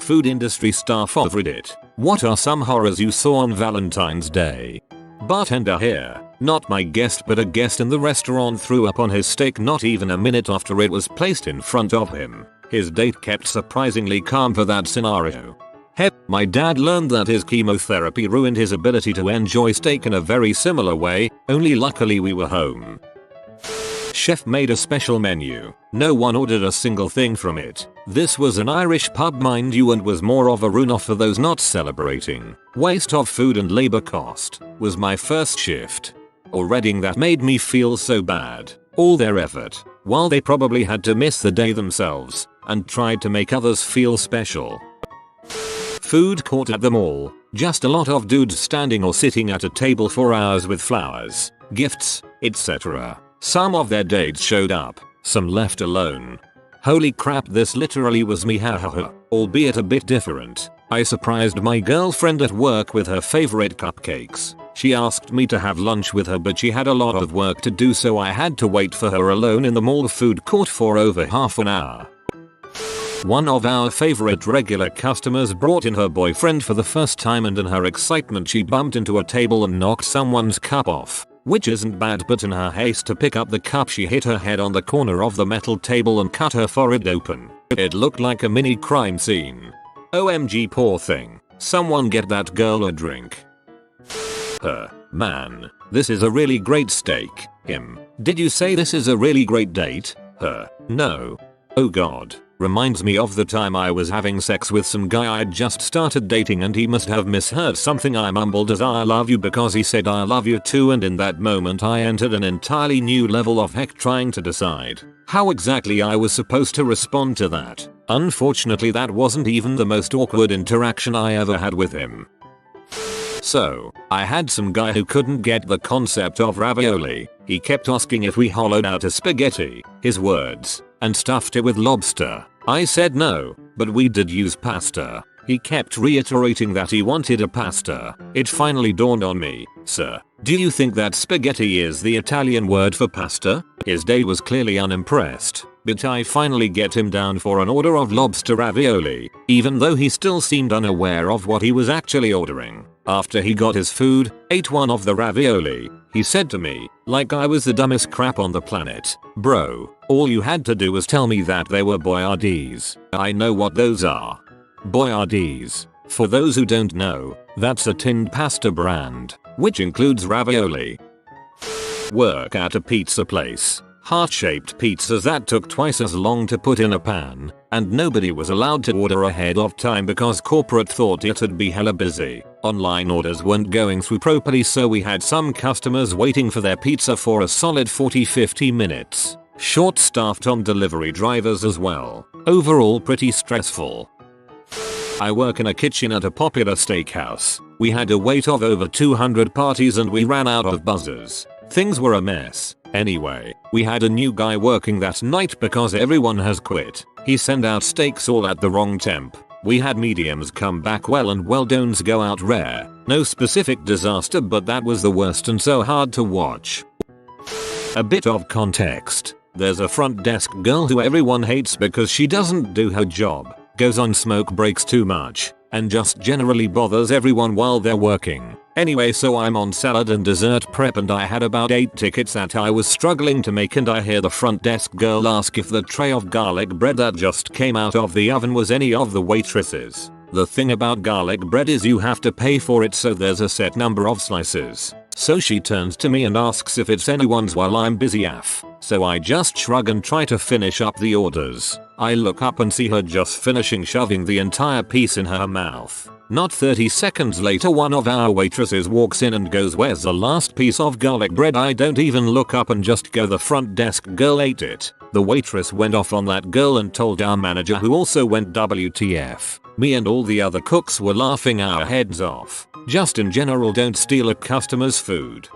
Food industry staff of Reddit. What are some horrors you saw on Valentine's Day? Bartender here, not my guest but a guest in the restaurant, threw up on his steak not even a minute after it was placed in front of him. His date kept surprisingly calm for that scenario. Heck, my dad learned that his chemotherapy ruined his ability to enjoy steak in a very similar way, only luckily we were home. Chef made a special menu. No one ordered a single thing from it. This was an Irish pub mind you, and was more of a ruin-off for those not celebrating. Waste of food and labor cost. Was my first shift. Already that made me feel so bad. All their effort, while they probably had to miss the day themselves, and tried to make others feel special. Food court at the mall. Just a lot of dudes standing or sitting at a table for hours with flowers, gifts, etc. Some of their dates showed up, some left alone. Holy crap, this literally was me, hahaha, albeit a bit different. I surprised my girlfriend at work with her favorite cupcakes. She asked me to have lunch with her, but she had a lot of work to do, so I had to wait for her alone in the mall food court for over half an hour. One of our favorite regular customers brought in her boyfriend for the first time, and in her excitement she bumped into a table and knocked someone's cup off. Which isn't bad, but in her haste to pick up the cup she hit her head on the corner of the metal table and cut her forehead open. It looked like a mini crime scene. OMG, poor thing. Someone get that girl a drink. Her. Man. This is a really great steak. Him. Did you say this is a really great date? Her. No. Oh god. Reminds me of the time I was having sex with some guy I'd just started dating, and he must have misheard something I mumbled as I love you because he said I love you too, and in that moment I entered an entirely new level of heck, trying to decide how exactly I was supposed to respond to that. Unfortunately, that wasn't even the most awkward interaction I ever had with him. So, I had some guy who couldn't get the concept of ravioli. He kept asking if we hollowed out a spaghetti, his words, and stuffed it with lobster. I said no, but we did use pasta. He kept reiterating that he wanted a pasta. It finally dawned on me. Sir, do you think that spaghetti is the Italian word for pasta? His date was clearly unimpressed, but I finally get him down for an order of lobster ravioli, even though he still seemed unaware of what he was actually ordering. After he got his food, ate one of the ravioli, he said to me, like I was the dumbest crap on the planet, "Bro, all you had to do was tell me that they were boyardees. I know what those are." Boyardees, for those who don't know, that's a tinned pasta brand, which includes ravioli. Work at a pizza place. Heart-shaped pizzas that took twice as long to put in a pan, and nobody was allowed to order ahead of time because corporate thought it'd be hella busy. Online orders weren't going through properly, so we had some customers waiting for their pizza for a solid 40-50 minutes. Short-staffed on delivery drivers as well. Overall pretty stressful. I work in a kitchen at a popular steakhouse. We had a wait of over 200 parties and we ran out of buzzers. Things were a mess. Anyway, we had a new guy working that night because everyone has quit. He sent out steaks all at the wrong temp. We had mediums come back well and well-dones go out rare. No specific disaster, but that was the worst and so hard to watch. A bit of context. There's a front desk girl who everyone hates because she doesn't do her job, goes on smoke breaks too much, and just generally bothers everyone while they're working. Anyway, so I'm on salad and dessert prep and I had about 8 tickets that I was struggling to make, and I hear the front desk girl ask if the tray of garlic bread that just came out of the oven was any of the waitresses. The thing about garlic bread is you have to pay for it, so there's a set number of slices. So she turns to me and asks if it's anyone's while I'm busy af. So I just shrug and try to finish up the orders. I look up and see her just finishing shoving the entire piece in her mouth. Not 30 seconds later, one of our waitresses walks in and goes, "Where's the last piece of garlic bread?" I don't even look up and just go, "The front desk girl ate it." The waitress went off on that girl and told our manager, who also went WTF. Me and all the other cooks were laughing our heads off. Just in general, don't steal a customer's food.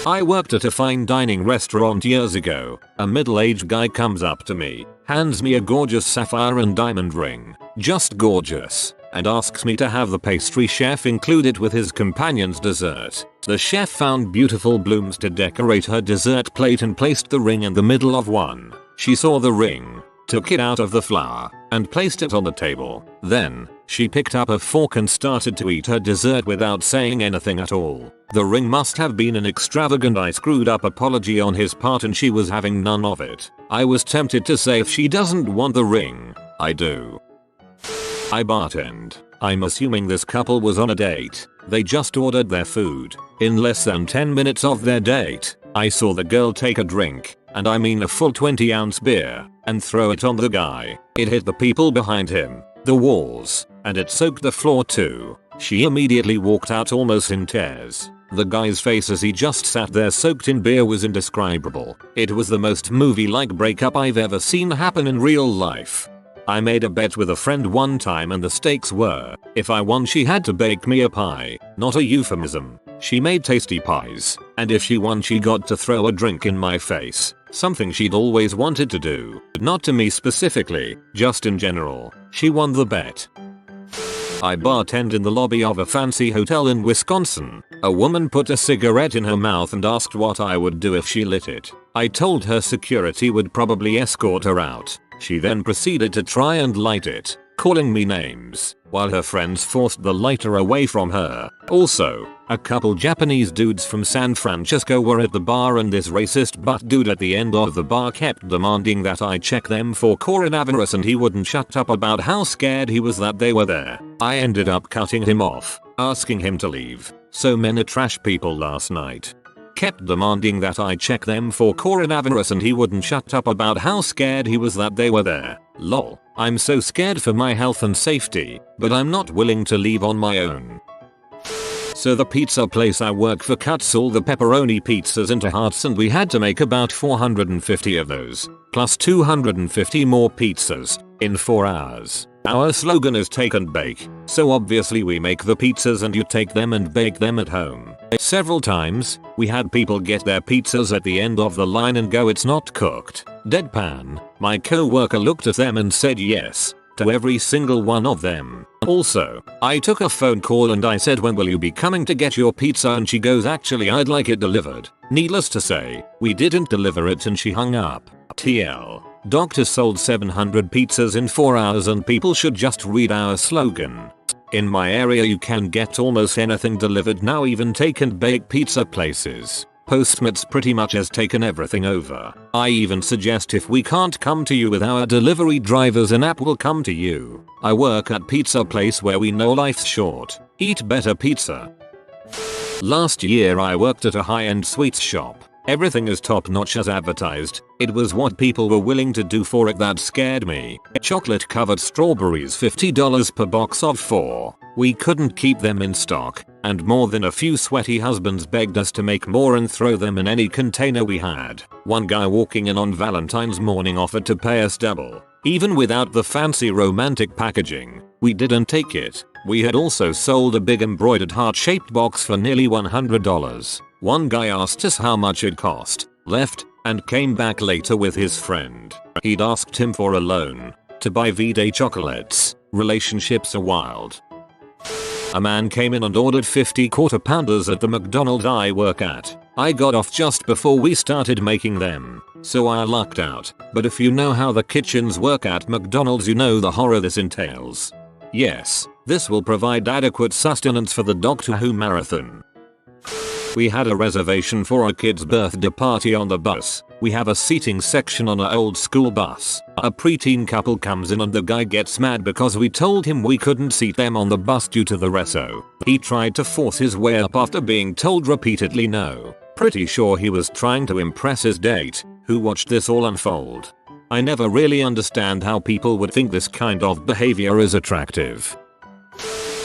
I worked at a fine dining restaurant years ago. A middle-aged guy comes up to me, hands me a gorgeous sapphire and diamond ring, just gorgeous, and asks me to have the pastry chef include it with his companion's dessert. The chef found beautiful blooms to decorate her dessert plate and placed the ring in the middle of one. She saw the ring, took it out of the flour, and placed it on the table. Then, she picked up a fork and started to eat her dessert without saying anything at all. The ring must have been an extravagant I screwed up apology on his part and she was having none of it. I was tempted to say if she doesn't want the ring, I do. I bartend. I'm assuming this couple was on a date. They just ordered their food. In less than 10 minutes of their date, I saw the girl take a drink, and I mean a full 20-ounce beer, and throw it on the guy. It hit the people behind him, the walls, and it soaked the floor too. She immediately walked out almost in tears. The guy's face as he just sat there soaked in beer was indescribable. It was the most movie-like breakup I've ever seen happen in real life. I made a bet with a friend one time and the stakes were, if I won she had to bake me a pie, not a euphemism. She made tasty pies, and if she won she got to throw a drink in my face, something she'd always wanted to do, not to me specifically, just in general. She won the bet. I bartend in the lobby of a fancy hotel in Wisconsin. A woman put a cigarette in her mouth and asked what I would do if she lit it. I told her security would probably escort her out. She then proceeded to try and light it, calling me names, while her friends forced the lighter away from her. Also, a couple Japanese dudes from San Francisco were at the bar and this racist butt dude at the end of the bar kept demanding that I check them for coronavirus and he wouldn't shut up about how scared he was that they were there. I ended up cutting him off, asking him to leave. So many trash people last night kept demanding that I check them for coronavirus and he wouldn't shut up about how scared he was that they were there. Lol. I'm so scared for my health and safety, but I'm not willing to leave on my own. So the pizza place I work for cuts all the pepperoni pizzas into hearts and we had to make about 450 of those, plus 250 more pizzas, in 4 hours. Our slogan is take and bake, so obviously we make the pizzas and you take them and bake them at home. Several times, we had people get their pizzas at the end of the line and go it's not cooked. Deadpan. My co-worker looked at them and said yes to every single one of them. Also, I took a phone call and I said when will you be coming to get your pizza and she goes actually I'd like it delivered. Needless to say, we didn't deliver it and she hung up. TL. Doctor sold 700 pizzas in 4 hours and people should just read our slogan. In my area you can get almost anything delivered now, even take and bake pizza places. Postmates pretty much has taken everything over. I even suggest if we can't come to you with our delivery drivers, an app will come to you. I work at pizza place where we know life's short. Eat better pizza. Last year I worked at a high-end sweets shop. Everything is top notch as advertised. It was what people were willing to do for it that scared me. Chocolate covered strawberries $50 per box of 4. We couldn't keep them in stock, and more than a few sweaty husbands begged us to make more and throw them in any container we had. One guy walking in on Valentine's morning offered to pay us double. Even without the fancy romantic packaging, we didn't take it. We had also sold a big embroidered heart-shaped box for nearly $100. One guy asked us how much it cost, left, and came back later with his friend. He'd asked him for a loan to buy V-Day chocolates. Relationships are wild. A man came in and ordered 50 quarter pounders at the McDonald's I work at. I got off just before we started making them, so I lucked out. But if you know how the kitchens work at McDonald's, you know the horror this entails. Yes, this will provide adequate sustenance for the Doctor Who marathon. We had a reservation for our kid's birthday party on the bus. We have a seating section on an old school bus. A preteen couple comes in and the guy gets mad because we told him we couldn't seat them on the bus due to the reso. He tried to force his way up after being told repeatedly no. Pretty sure he was trying to impress his date, who watched this all unfold. I never really understand how people would think this kind of behavior is attractive.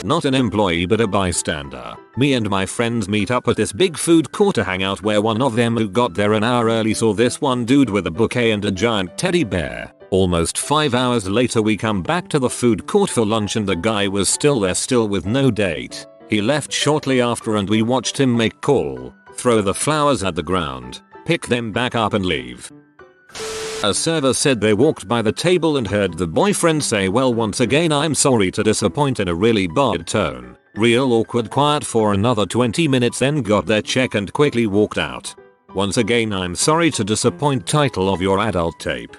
Not an employee but a bystander. Me and my friends meet up at this big food court to hang out where one of them who got there an hour early saw this one dude with a bouquet and a giant teddy bear. Almost 5 hours later we come back to the food court for lunch and the guy was still there, still with no date. He left shortly after and we watched him make call, throw the flowers at the ground, pick them back up and leave. A server said they walked by the table and heard the boyfriend say, "Well, once again I'm sorry to disappoint," in a really bad tone. Real awkward quiet for another 20 minutes, then got their check and quickly walked out. Once again I'm sorry to disappoint, title of your adult tape.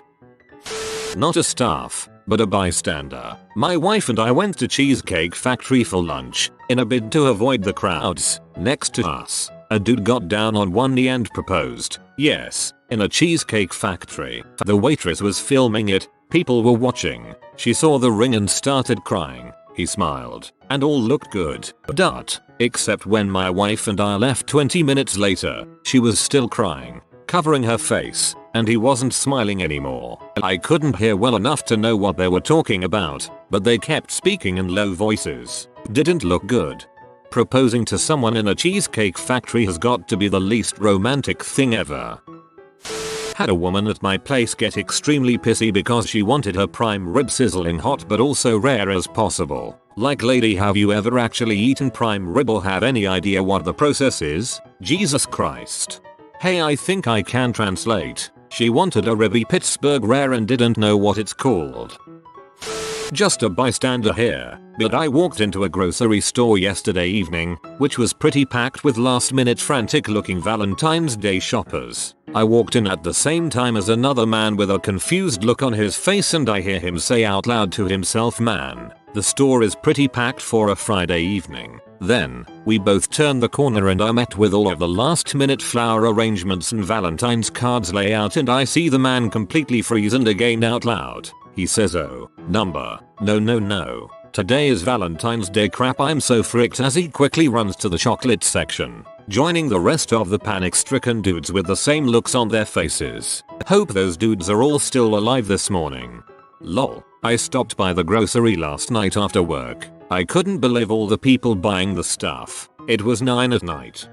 Not a staff, but a bystander. My wife and I went to Cheesecake Factory for lunch. In a bid to avoid the crowds, next to us, a dude got down on one knee and proposed. Yes, in a Cheesecake Factory. The waitress was filming it. People were watching. She saw the ring and started crying. He smiled, and all looked good. Except when my wife and I left 20 minutes later, she was still crying, covering her face, and he wasn't smiling anymore. I couldn't hear well enough to know what they were talking about, but they kept speaking in low voices. Didn't look good. Proposing to someone in a Cheesecake Factory has got to be the least romantic thing ever. Had a woman at my place get extremely pissy because she wanted her prime rib sizzling hot but also rare as possible. Like, lady, have you ever actually eaten prime rib or have any idea what the process is? Jesus Christ. Hey, I think I can translate. She wanted a ribby Pittsburgh rare and didn't know what it's called. Just a bystander here, but I walked into a grocery store yesterday evening, which was pretty packed with last-minute frantic-looking Valentine's Day shoppers. I walked in at the same time as another man with a confused look on his face, and I hear him say out loud to himself, "Man, the store is pretty packed for a Friday evening." Then, we both turned the corner and I met with all of the last-minute flower arrangements and Valentine's cards layout, and I see the man completely freeze and again out loud. He says, "Oh, number, no. Today is Valentine's Day crap, I'm so fricked," as he quickly runs to the chocolate section, joining the rest of the panic-stricken dudes with the same looks on their faces. Hope those dudes are all still alive this morning. Lol. I stopped by the grocery last night after work. I couldn't believe all the people buying the stuff. It was 9 at night.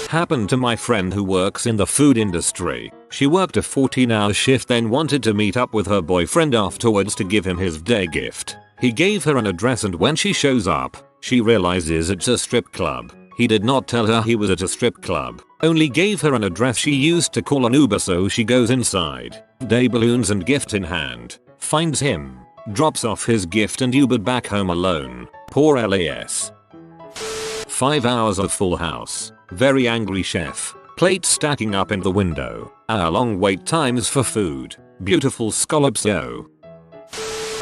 Happened to my friend who works in the food industry. She worked a 14-hour shift, then wanted to meet up with her boyfriend afterwards to give him his day gift. He gave her an address, and when she shows up, she realizes it's a strip club. He did not tell her he was at a strip club, only gave her an address she used to call an Uber, so she goes inside, day balloons and gift in hand, finds him, drops off his gift and Ubered back home alone. Poor LAS. 5 hours of Full House. Very angry chef. Plates stacking up in the window. Hour-long wait times for food. Beautiful scallops yo.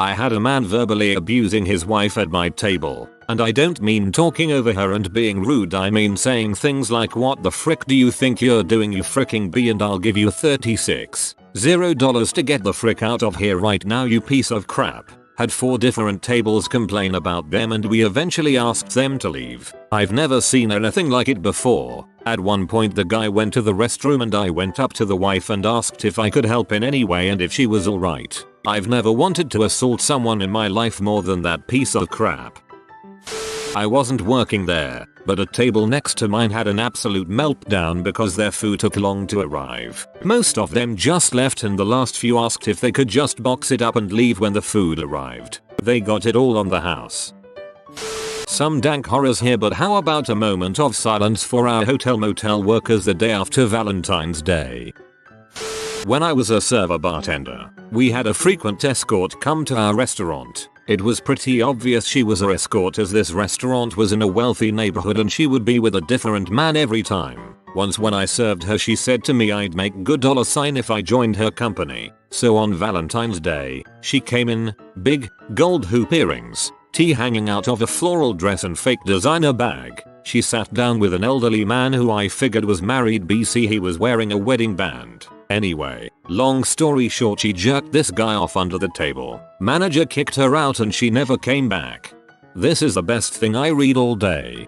I had a man verbally abusing his wife at my table. And I don't mean talking over her and being rude, I mean saying things like, "What the frick do you think you're doing, you fricking B, and I'll give you $36.00 to get the frick out of here right now, you piece of crap." Had 4 different tables complain about them and we eventually asked them to leave. I've never seen anything like it before. At one point the guy went to the restroom and I went up to the wife and asked if I could help in any way and if she was alright. I've never wanted to assault someone in my life more than that piece of crap. I wasn't working there, but a table next to mine had an absolute meltdown because their food took long to arrive. Most of them just left and the last few asked if they could just box it up and leave when the food arrived. They got it all on the house. Some dank horrors here, but how about a moment of silence for our hotel motel workers the day after Valentine's Day? When I was a server bartender, we had a frequent escort come to our restaurant. It was pretty obvious she was an escort as this restaurant was in a wealthy neighborhood and she would be with a different man every time. Once when I served her, she said to me I'd make good $sign if I joined her company. So on Valentine's Day, she came in, big, gold hoop earrings, tea hanging out of a floral dress and fake designer bag. She sat down with an elderly man who I figured was married BC. He was wearing a wedding band. Anyway, long story short, she jerked this guy off under the table. Manager kicked her out and she never came back. This is the best thing I read all day.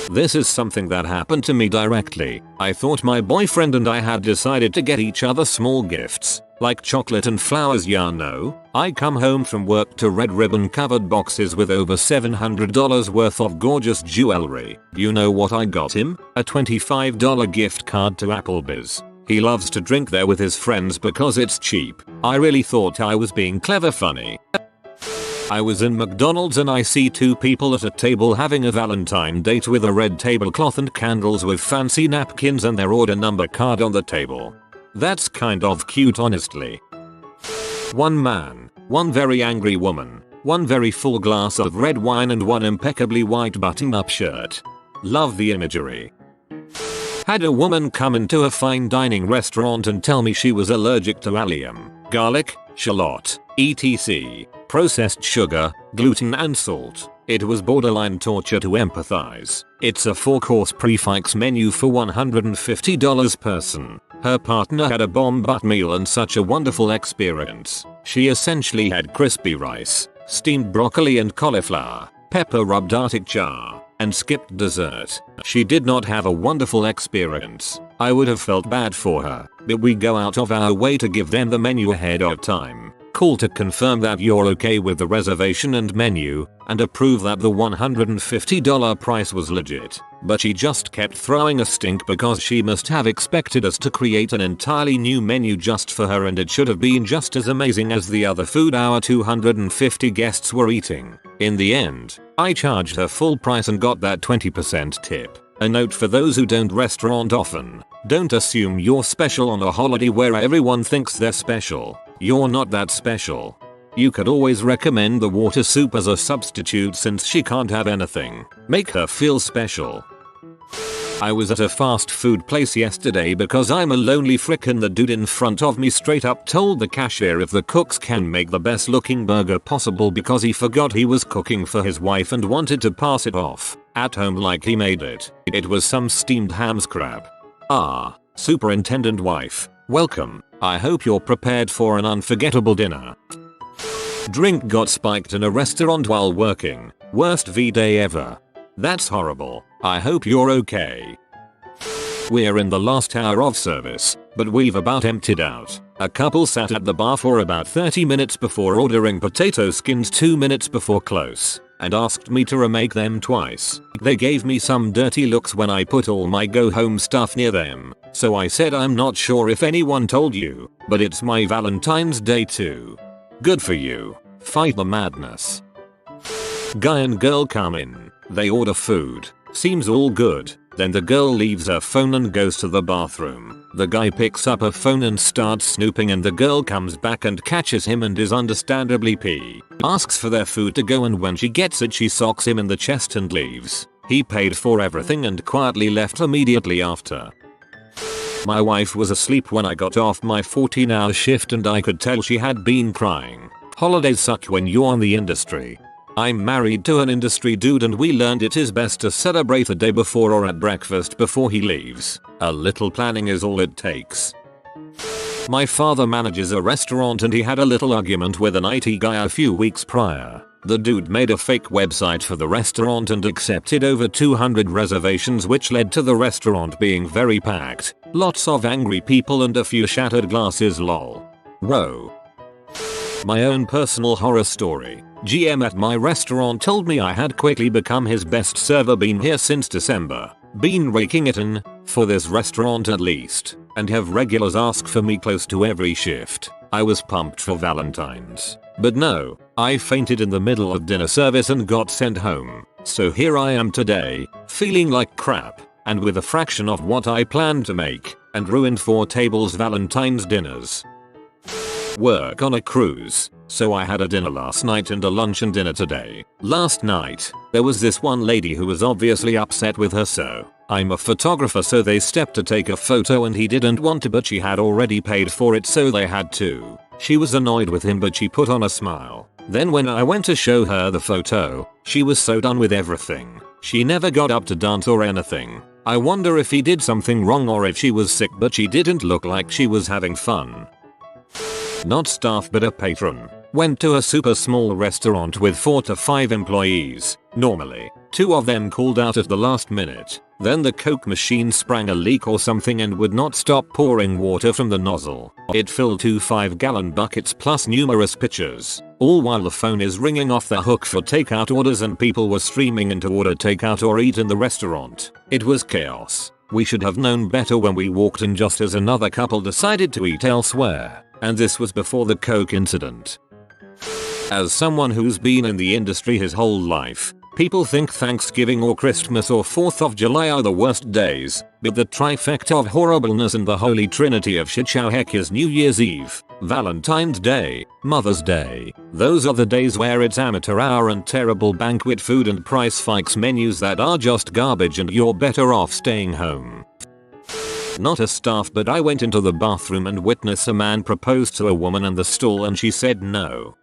This is something that happened to me directly. I thought my boyfriend and I had decided to get each other small gifts, like chocolate and flowers. Yeah, no. I come home from work to red ribbon covered boxes with over $700 worth of gorgeous jewelry. You know what I got him? A $25 gift card to Applebee's. He loves to drink there with his friends because it's cheap. I really thought I was being clever funny. I was in McDonald's and I see 2 people at a table having a Valentine date with a red tablecloth and candles with fancy napkins and their order number card on the table. That's kind of cute, honestly. 1 man, 1 very angry woman, 1 very full glass of red wine and 1 impeccably white button-up shirt. Love the imagery. Had a woman come into a fine dining restaurant and tell me she was allergic to allium. garlic, shallot, etc., processed sugar, gluten and salt. It was borderline torture to empathize. It's a 4-course prefix menu for $150 person. Her partner had a bomb butt meal and such a wonderful experience. She essentially had crispy rice, steamed broccoli and cauliflower, pepper rubbed Arctic char, and skipped dessert. She did not have a wonderful experience. I would have felt bad for her, but we go out of our way to give them the menu ahead of time. Call to confirm that you're okay with the reservation and menu, and approve that the $150 price was legit. But she just kept throwing a stink because she must have expected us to create an entirely new menu just for her, and it should have been just as amazing as the other food our 250 guests were eating. In the end, I charged her full price and got that 20% tip. A note for those who don't restaurant often: don't assume you're special on a holiday where everyone thinks they're special. You're not that special. You could always recommend the water soup as a substitute since she can't have anything. Make her feel special. I was at a fast food place yesterday because I'm a lonely frick, and the dude in front of me straight up told the cashier if the cooks can make the best looking burger possible because he forgot he was cooking for his wife and wanted to pass it off at home like he made it. It was some steamed ham scrap. Ah, superintendent wife, welcome. I hope you're prepared for an unforgettable dinner. Drink got spiked in a restaurant while working. Worst V-day ever. That's horrible. I hope you're okay. We're in the last hour of service, but we've about emptied out. A couple sat at the bar for about 30 minutes before ordering potato skins 2 minutes before close, and asked me to remake them twice. They gave me some dirty looks when I put all my go home stuff near them, so I said, I'm not sure if anyone told you, but it's my Valentine's Day too. Good for you. Fight the madness. Guy and girl come in. They order food. Seems all good. Then the girl leaves her phone and goes to the bathroom. The guy picks up her phone and starts snooping, and the girl comes back and catches him and is understandably pee. Asks for their food to go, and when she gets it she socks him in the chest and leaves. He paid for everything and quietly left immediately after. My wife was asleep when I got off my 14-hour shift and I could tell she had been crying. Holidays suck when you're in the industry. I'm married to an industry dude and we learned it is best to celebrate the day before or at breakfast before he leaves. A little planning is all it takes. My father manages a restaurant and he had a little argument with an IT guy a few weeks prior. The dude made a fake website for the restaurant and accepted over 200 reservations, which led to the restaurant being very packed. Lots of angry people and a few shattered glasses, lol. Whoa. My own personal horror story. GM at my restaurant told me I had quickly become his best server, been here since December, been raking it in, for this restaurant at least, and have regulars ask for me close to every shift. I was pumped for Valentines. But no, I fainted in the middle of dinner service and got sent home. So here I am today, feeling like crap, and with a fraction of what I planned to make, and ruined 4 tables Valentine's dinners. Work on a cruise, so I had a dinner last night and a lunch and dinner today. Last night, there was this one lady who was obviously upset with her, so I'm a photographer, so they stepped to take a photo and he didn't want to, but she had already paid for it so they had to. She was annoyed with him, but she put on a smile. Then when I went to show her the photo, she was so done with everything. She never got up to dance or anything. I wonder if he did something wrong or if she was sick, but she didn't look like she was having fun. Not staff but a patron. Went to a super small restaurant with 4 to 5 employees. Normally, 2 of them called out at the last minute. Then the Coke machine sprang a leak or something and would not stop pouring water from the nozzle. It filled 2 5-gallon buckets plus numerous pitchers. All while the phone is ringing off the hook for takeout orders and people were streaming in to order takeout or eat in the restaurant. It was chaos. We should have known better when we walked in just as another couple decided to eat elsewhere. And this was before the Coke incident. As someone who's been in the industry his whole life, people think Thanksgiving or Christmas or 4th of July are the worst days, but the trifecta of horribleness and the holy trinity of shitshow heck is New Year's Eve, Valentine's Day, Mother's Day. Those are the days where it's amateur hour and terrible banquet food and price fikes menus that are just garbage and you're better off staying home. Not a staff, but I went into the bathroom and witnessed a man propose to a woman in the stall and she said no.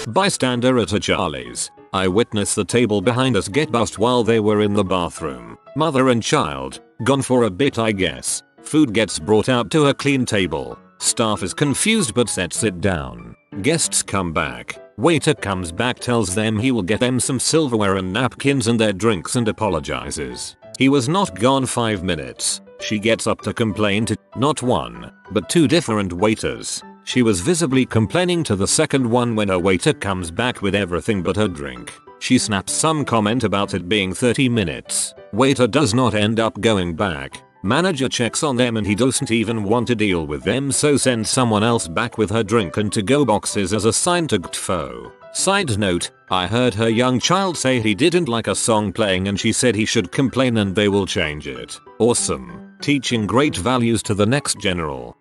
Bystander at a Charlie's. I witnessed the table behind us get bussed while they were in the bathroom. Mother and child, gone for a bit I guess. Food gets brought out to a clean table. Staff is confused but sets it down. Guests come back. Waiter comes back, tells them he will get them some silverware and napkins and their drinks and apologizes. He was not gone 5 minutes. She gets up to complain to not one, but two different waiters. She was visibly complaining to the second one when a waiter comes back with everything but her drink. She snaps some comment about it being 30 minutes. Waiter does not end up going back. Manager checks on them and he doesn't even want to deal with them, so sends someone else back with her drink and to-go boxes as a sign to GTFO. Side note, I heard her young child say he didn't like a song playing and she said he should complain and they will change it. Awesome. Teaching great values to the next general.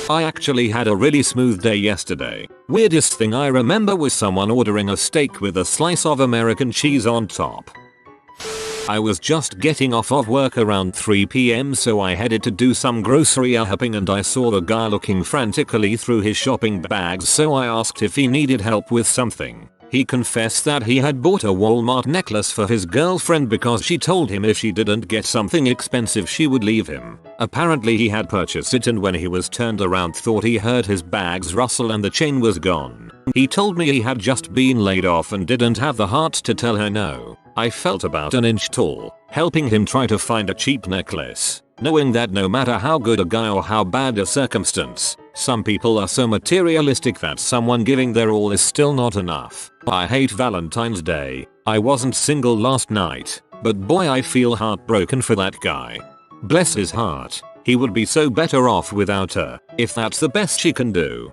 I actually had a really smooth day yesterday. Weirdest thing I remember was someone ordering a steak with a slice of American cheese on top. I was just getting off of work around 3 PM, so I headed to do some grocery hopping and I saw the guy looking frantically through his shopping bags, so I asked if he needed help with something. He confessed that he had bought a Walmart necklace for his girlfriend because she told him if she didn't get something expensive she would leave him. Apparently he had purchased it and when he was turned around thought he heard his bags rustle and the chain was gone. He told me he had just been laid off and didn't have the heart to tell her no. I felt about an inch tall, helping him try to find a cheap necklace, knowing that no matter how good a guy or how bad a circumstance, some people are so materialistic that someone giving their all is still not enough. I hate Valentine's Day. I wasn't single last night, but boy I feel heartbroken for that guy. Bless his heart. He would be so better off without her, if that's the best she can do.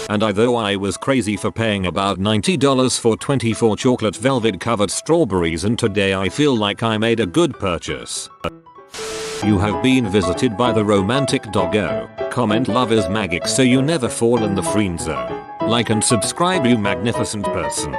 And though I was crazy for paying about $90 for 24 chocolate velvet covered strawberries, and today I feel like I made a good purchase. You have been visited by the romantic doggo. Comment love is magic so you never fall in the friend zone. Like and subscribe you magnificent person.